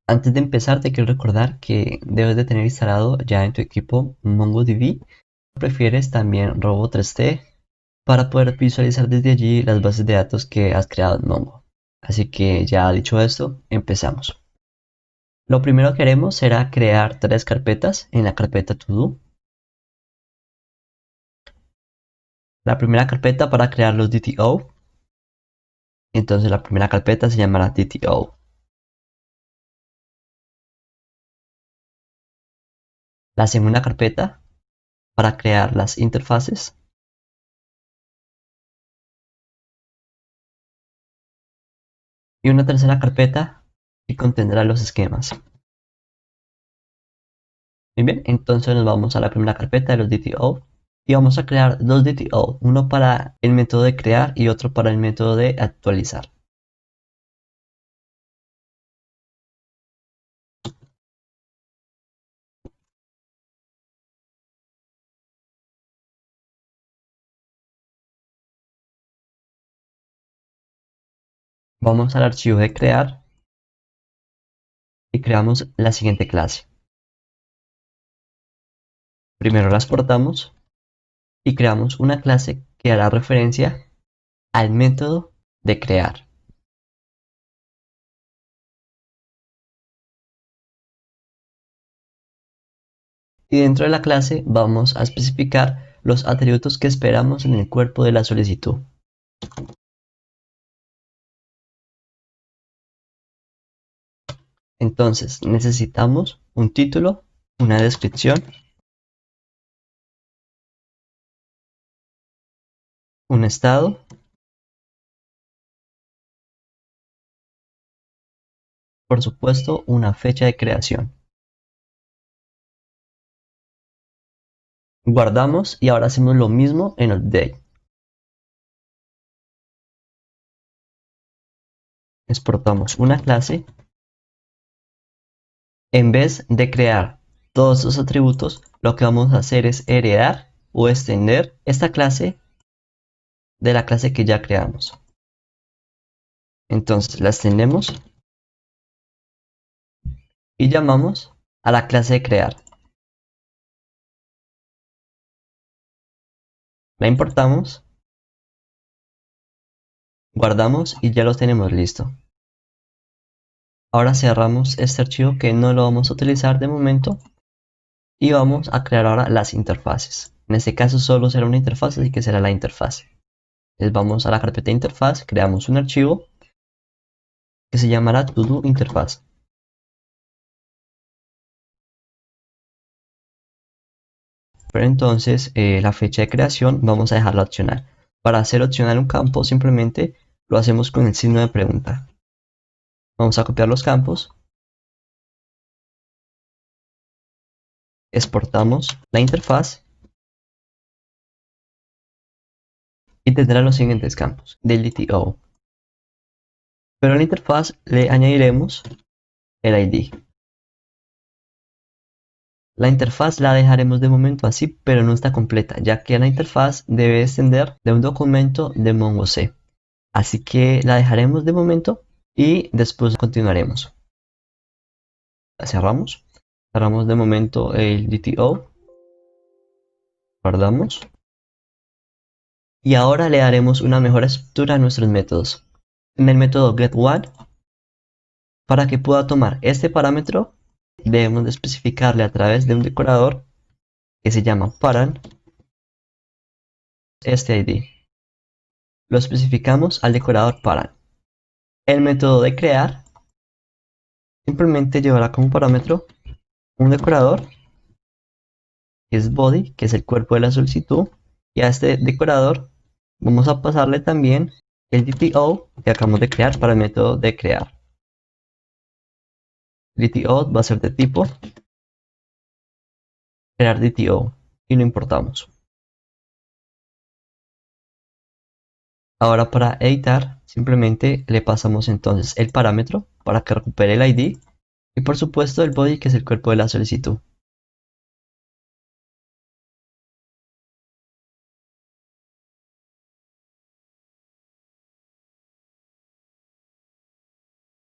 Antes de empezar, te quiero recordar que debes de tener instalado ya en tu equipo MongoDB. Prefieres también Robo3D para poder visualizar desde allí las bases de datos que has creado en Mongo. Así que ya dicho esto, empezamos. Lo primero que haremos será crear tres carpetas en la carpeta To Do. La primera carpeta para crear los DTO. Entonces la primera carpeta se llamará DTO. La segunda carpeta para crear las interfaces. Y una tercera carpeta que contendrá los esquemas. Muy bien, entonces nos vamos a la primera carpeta de los DTO y vamos a crear dos DTO, uno para el método de crear y otro para el método de actualizar. Vamos al archivo de crear y creamos la siguiente clase. Primero la exportamos y creamos una clase que hará referencia al método de crear. Y dentro de la clase vamos a especificar los atributos que esperamos en el cuerpo de la solicitud. Entonces necesitamos un título, una descripción, un estado, por supuesto una fecha de creación. Guardamos y ahora hacemos lo mismo en Update. Exportamos una clase. En vez de crear todos los atributos, lo que vamos a hacer es heredar o extender esta clase de la clase que ya creamos. Entonces la extendemos y llamamos a la clase de crear. La importamos, guardamos y ya lo tenemos listo. Ahora cerramos este archivo que no lo vamos a utilizar de momento y vamos a crear ahora las interfaces. En este caso solo será una interfaz, así que será la interfaz. Entonces vamos a la carpeta de interfaz, creamos un archivo que se llamará todo interfaz. Pero entonces la fecha de creación vamos a dejarla opcional. Para hacer opcional un campo simplemente lo hacemos con el signo de pregunta. Vamos a copiar los campos, exportamos la interfaz y tendrá los siguientes campos del DTO. Pero a la interfaz le añadiremos el ID. La interfaz la dejaremos de momento así, pero no está completa, ya que la interfaz debe descender de un documento de MongoC. Así que la dejaremos de momento y después continuaremos. La cerramos. Cerramos de momento el DTO. Guardamos. Y ahora le daremos una mejor estructura a nuestros métodos. En el método getOne, para que pueda tomar este parámetro, debemos de especificarle a través de un decorador que se llama paran este ID. Lo especificamos al decorador paran. El método de crear simplemente llevará como parámetro un decorador que es body, que es el cuerpo de la solicitud, y a este decorador vamos a pasarle también el DTO que acabamos de crear para el método de crear. DTO va a ser de tipo crear DTO y lo importamos. Ahora para editar simplemente le pasamos entonces el parámetro para que recupere el ID y por supuesto el body, que es el cuerpo de la solicitud.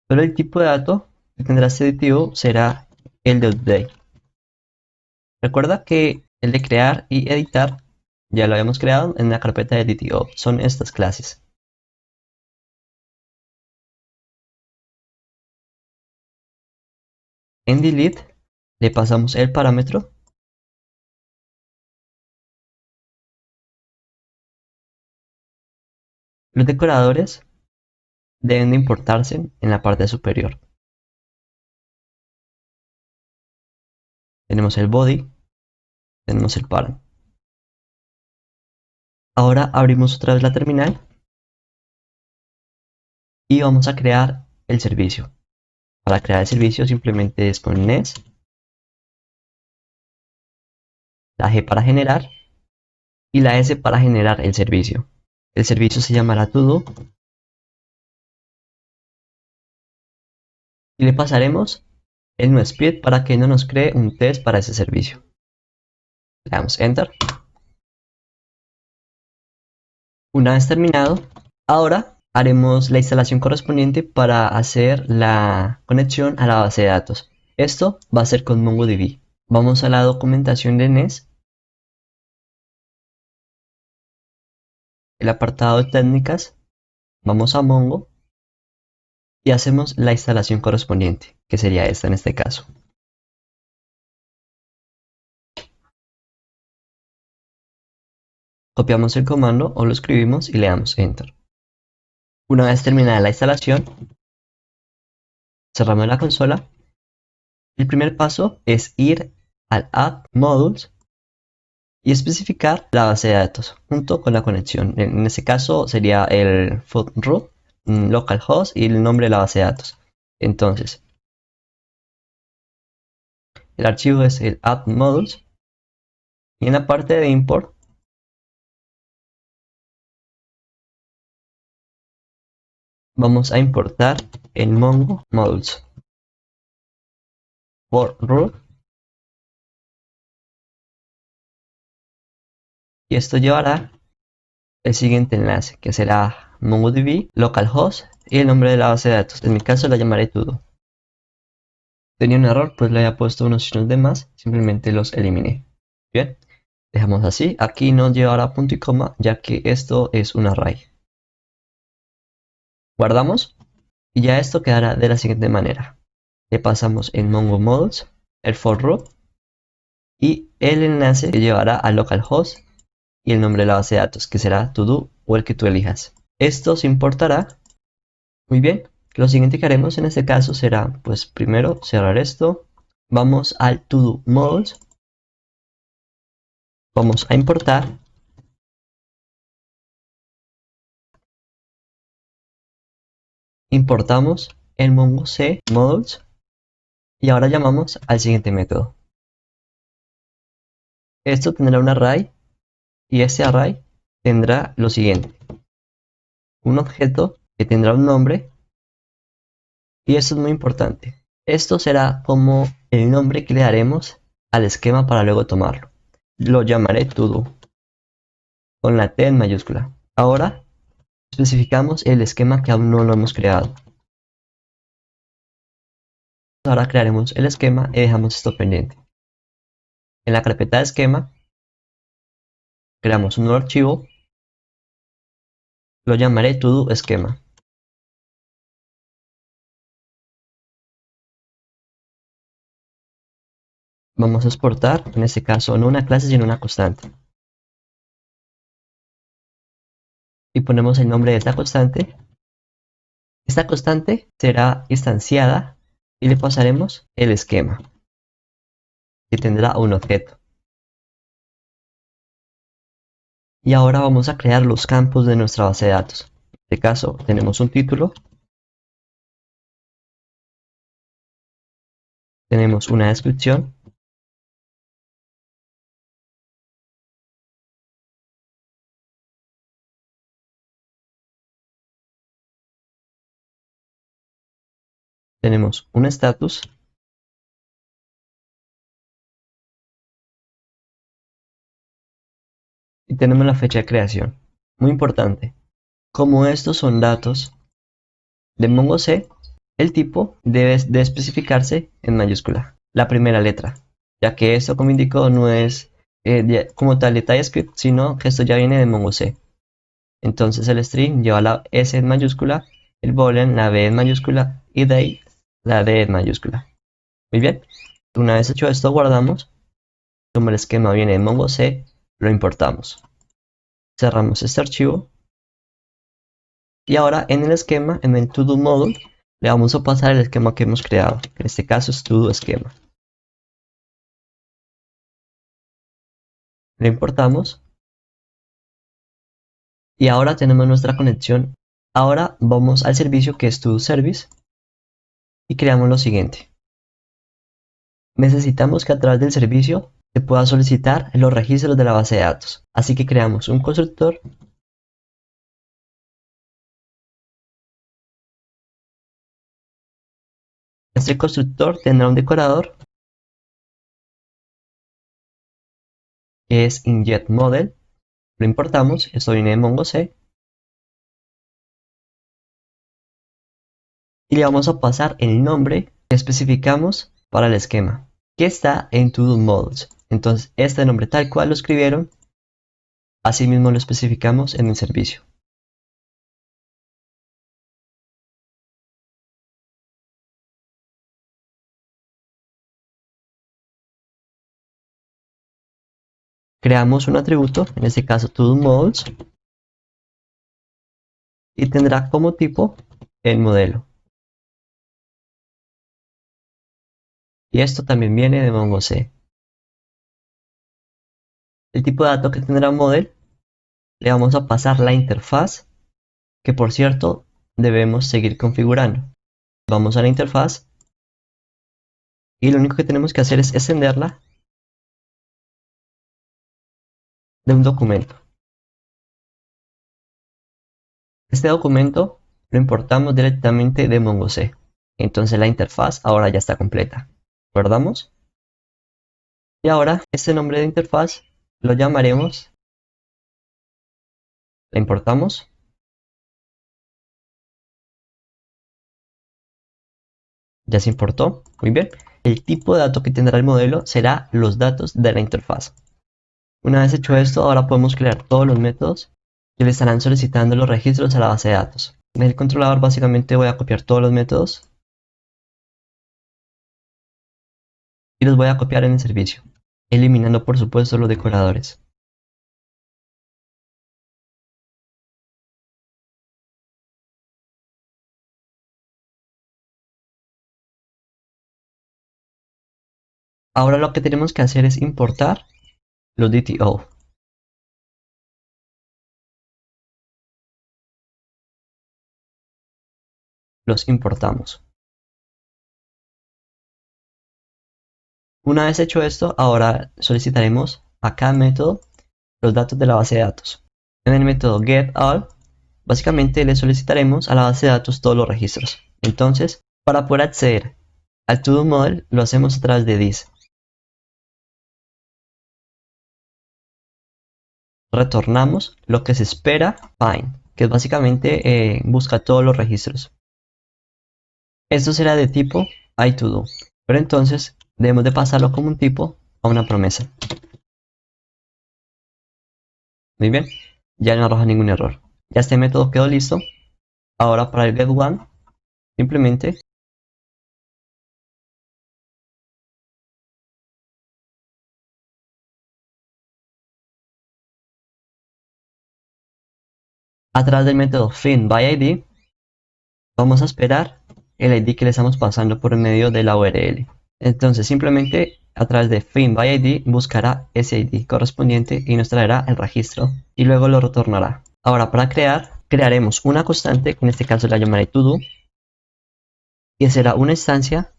Pero el tipo de dato que tendrá este aditivo será el de update. Recuerda que el de crear y editar ya lo habíamos creado en la carpeta de editio. Son estas clases. En delete le pasamos el parámetro los decoradores deben de importarse en la parte superior. Tenemos el body, tenemos el parent. Ahora abrimos otra vez la terminal y vamos a crear el servicio. Para crear el servicio simplemente es con NES, la G para generar y la S para generar el servicio. El servicio se llamará todo y le pasaremos el noSpeed para que no nos cree un test para ese servicio. Le damos Enter. Una vez terminado, ahora haremos la instalación correspondiente para hacer la conexión a la base de datos. Esto va a ser con MongoDB. Vamos a la documentación de NES, el apartado de técnicas, vamos a Mongo y hacemos la instalación correspondiente, que sería esta en este caso. Copiamos el comando o lo escribimos y le damos Enter. Una vez terminada la instalación, cerramos la consola. El primer paso es ir al Add Modules y especificar la base de datos junto con la conexión. En este caso sería el root, localhost y el nombre de la base de datos. Entonces, el archivo es el Add Modules y en la parte de import vamos a importar el Mongo Modules por root y esto llevará el siguiente enlace que será MongoDB, localhost y el nombre de la base de datos. En mi caso la llamaré todo. Tenía un error, pues le había puesto unos signos de más, simplemente los eliminé. Bien, dejamos así. Aquí no llevará punto y coma, ya que esto es un array. Guardamos y ya esto quedará de la siguiente manera. Le pasamos el Mongo Modules, el for root y el enlace que llevará a localhost y el nombre de la base de datos, que será todo o el que tú elijas. Esto se importará. Muy bien. Lo siguiente que haremos en este caso será, pues primero cerrar esto. Vamos al todo modules. Vamos a importar. Importamos el Mongo C modules y ahora llamamos al siguiente método. Esto tendrá un array y este array tendrá lo siguiente: un objeto que tendrá un nombre y esto es muy importante. Esto será como el nombre que le daremos al esquema para luego tomarlo. Lo llamaré todo con la T en mayúscula. Ahora especificamos el esquema que aún no lo hemos creado. Ahora crearemos el esquema y dejamos esto pendiente. En la carpeta de esquema creamos un nuevo archivo, lo llamaré todo esquema. Vamos a exportar, en este caso no una clase sino una constante. Y ponemos el nombre de esta constante. Esta constante será instanciada y le pasaremos el esquema, que tendrá un objeto. Y ahora vamos a crear los campos de nuestra base de datos. En este caso tenemos un título, tenemos una descripción, tenemos un status y tenemos la fecha de creación. Muy importante, como estos son datos de Mongo C, El tipo debe de especificarse en mayúscula, la primera letra, ya que esto, como indicó, no es como tal de TypeScript, sino que esto ya viene de Mongo C. Entonces el string lleva la S en mayúscula, el boolean la B en mayúscula y de ahí la D en mayúscula. Muy bien, una vez hecho esto guardamos, como el esquema viene de Mongo C, lo importamos. Cerramos este archivo y ahora en el esquema, en el todo module, le vamos a pasar el esquema que hemos creado, que en este caso es todo esquema. Lo importamos y ahora tenemos nuestra conexión. Ahora vamos al servicio que es todo service y creamos lo siguiente. Necesitamos que a través del servicio se pueda solicitar los registros de la base de datos. Así que creamos un constructor. Este constructor tendrá un decorador que es inject_model. Lo importamos, esto viene de Mongo C. Y le vamos a pasar el nombre que especificamos para el esquema, que está en todo_models. Entonces este nombre tal cual lo escribieron, así mismo lo especificamos en el servicio. Creamos un atributo, en este caso todo_models, y tendrá como tipo el modelo. Y esto también viene de Mongo C. El tipo de dato que tendrá model, le vamos a pasar la interfaz, que por cierto debemos seguir configurando. Vamos a la interfaz y lo único que tenemos que hacer es extenderla de un documento. Este documento lo importamos directamente de Mongo C. Entonces la interfaz ahora ya está completa. ¿Guardamos? Y ahora este nombre de interfaz lo llamaremos, la importamos. Ya se importó, muy bien. El tipo de dato que tendrá el modelo será los datos de la interfaz. Una vez hecho esto, ahora podemos crear todos los métodos que le estarán solicitando los registros a la base de datos. En el controlador básicamente voy a copiar todos los métodos y los voy a copiar en el servicio, eliminando por supuesto los decoradores. Ahora lo que tenemos que hacer es importar los DTO. Los importamos. Una vez hecho esto, ahora solicitaremos a cada método los datos de la base de datos. En el método getAll, básicamente le solicitaremos a la base de datos todos los registros. Entonces, para poder acceder al todo_model, lo hacemos a través de this. Retornamos lo que se espera find, que es básicamente busca todos los registros. Esto será de tipo iToDo, pero entonces debemos de pasarlo como un tipo a una promesa. Muy bien, ya no arroja ningún error. Ya este método quedó listo. Ahora para el get_one, simplemente a través del método findById vamos a esperar el ID que le estamos pasando por medio de la URL. Entonces simplemente a través de findById buscará ese ID correspondiente y nos traerá el registro y luego lo retornará. Ahora para crearemos una constante, que en este caso la llamaré todo, y será una instancia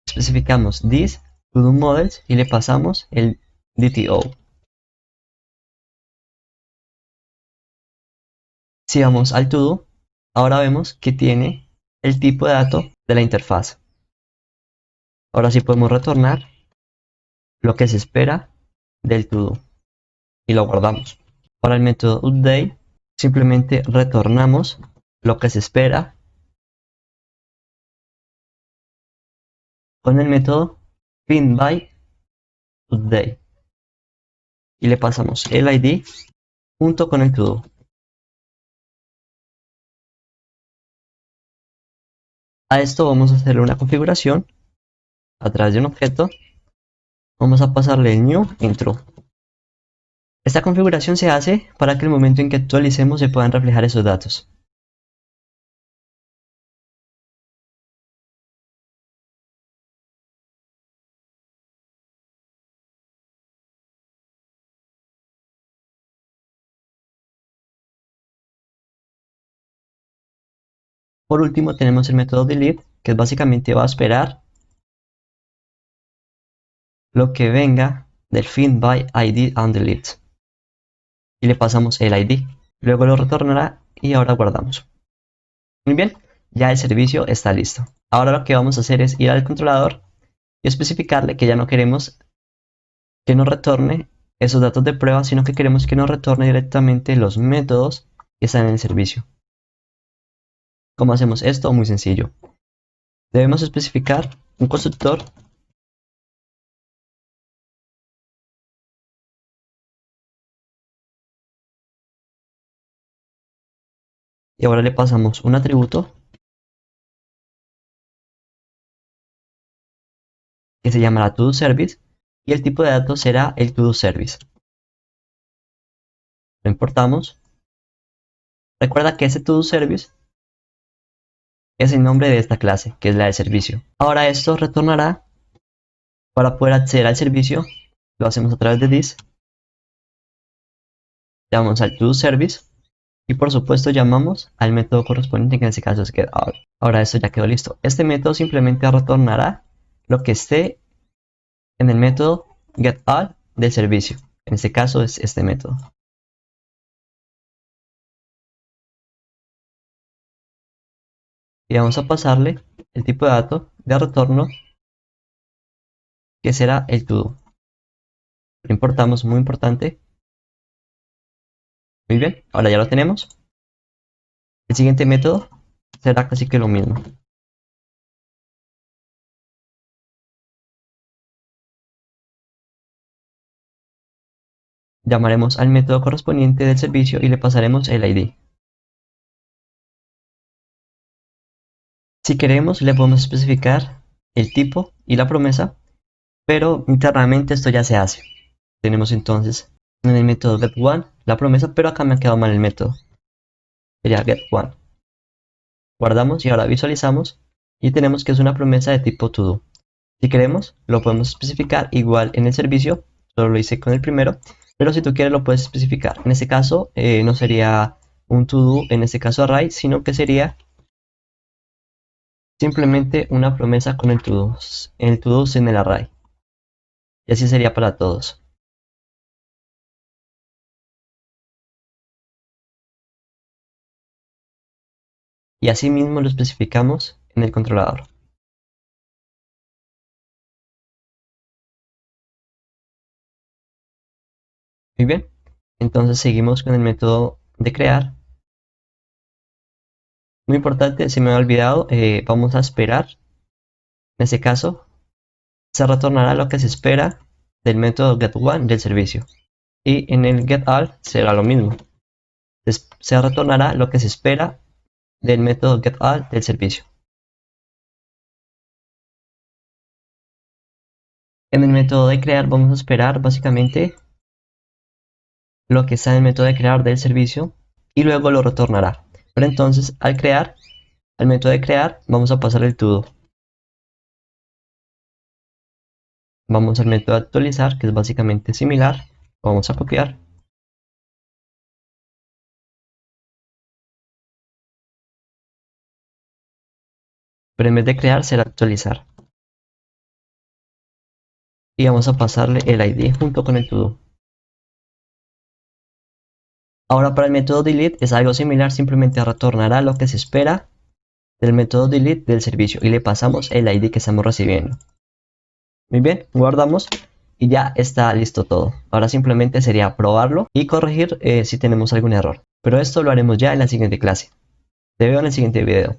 especificamos this todo_models y le pasamos el DTO. Si vamos al todo, ahora vemos que tiene el tipo de dato de la interfaz. Ahora sí podemos retornar lo que se espera del todo y lo guardamos. Para el método update simplemente retornamos lo que se espera con el método findByToday y le pasamos el ID junto con el todo. A esto vamos a hacerle una configuración a través de un objeto. Vamos a pasarle el new intro. Esta configuración se hace para que el momento en que actualicemos se puedan reflejar esos datos. Por último tenemos el método delete, que básicamente va a esperar lo que venga del findByID y le pasamos el ID. Luego lo retornará y ahora guardamos. Muy bien, ya el servicio está listo. Ahora lo que vamos a hacer es ir al controlador y especificarle que ya no queremos que nos retorne esos datos de prueba, sino que queremos que nos retorne directamente los métodos que están en el servicio. ¿Cómo hacemos esto? Muy sencillo. Debemos especificar un constructor y ahora le pasamos un atributo que se llamará ToDoService y el tipo de datos será el ToDoService. Lo importamos. Recuerda que ese ToDoService es el nombre de esta clase, que es la de servicio. Ahora esto retornará. Para poder acceder al servicio, lo hacemos a través de this. Llamamos al ToDoService y por supuesto llamamos al método correspondiente, que en este caso es getAll. Ahora esto ya quedó listo. Este método simplemente retornará lo que esté en el método getAll del servicio. En este caso es este método. Y vamos a pasarle el tipo de dato de retorno, que será el todo. Lo importamos, muy importante. Muy bien, ahora ya lo tenemos. El siguiente método será casi que lo mismo. Llamaremos al método correspondiente del servicio y le pasaremos el ID. Si queremos, le podemos especificar el tipo y la promesa, pero internamente esto ya se hace. Tenemos entonces en el método getOne la promesa, pero acá me ha quedado mal el método. Sería getOne. Guardamos y ahora visualizamos y tenemos que es una promesa de tipo todo. Si queremos, lo podemos especificar igual en el servicio, solo lo hice con el primero, pero si tú quieres lo puedes especificar. En este caso no sería un todo, en este caso array, sino que sería simplemente una promesa con el todo en el array. Y así sería para todos. Y así mismo lo especificamos en el controlador. Muy bien, entonces seguimos con el método de crear. Muy importante, se me ha olvidado, vamos a esperar. En este caso, se retornará lo que se espera del método getOne del servicio. Y en el getAll será lo mismo. Se retornará lo que se espera del método getAll del servicio. En el método de crear vamos a esperar básicamente lo que está en el método de crear del servicio y luego lo retornará. Pero entonces al método de crear vamos a pasar el todo. Vamos al método de actualizar, que es básicamente similar. Vamos a copiar. Pero en vez de crear será actualizar. Y vamos a pasarle el ID junto con el todo. Ahora para el método delete es algo similar, simplemente retornará lo que se espera del método delete del servicio y le pasamos el ID que estamos recibiendo. Muy bien, guardamos y ya está listo todo. Ahora simplemente sería probarlo y corregir si tenemos algún error. Pero esto lo haremos ya en la siguiente clase. Te veo en el siguiente video.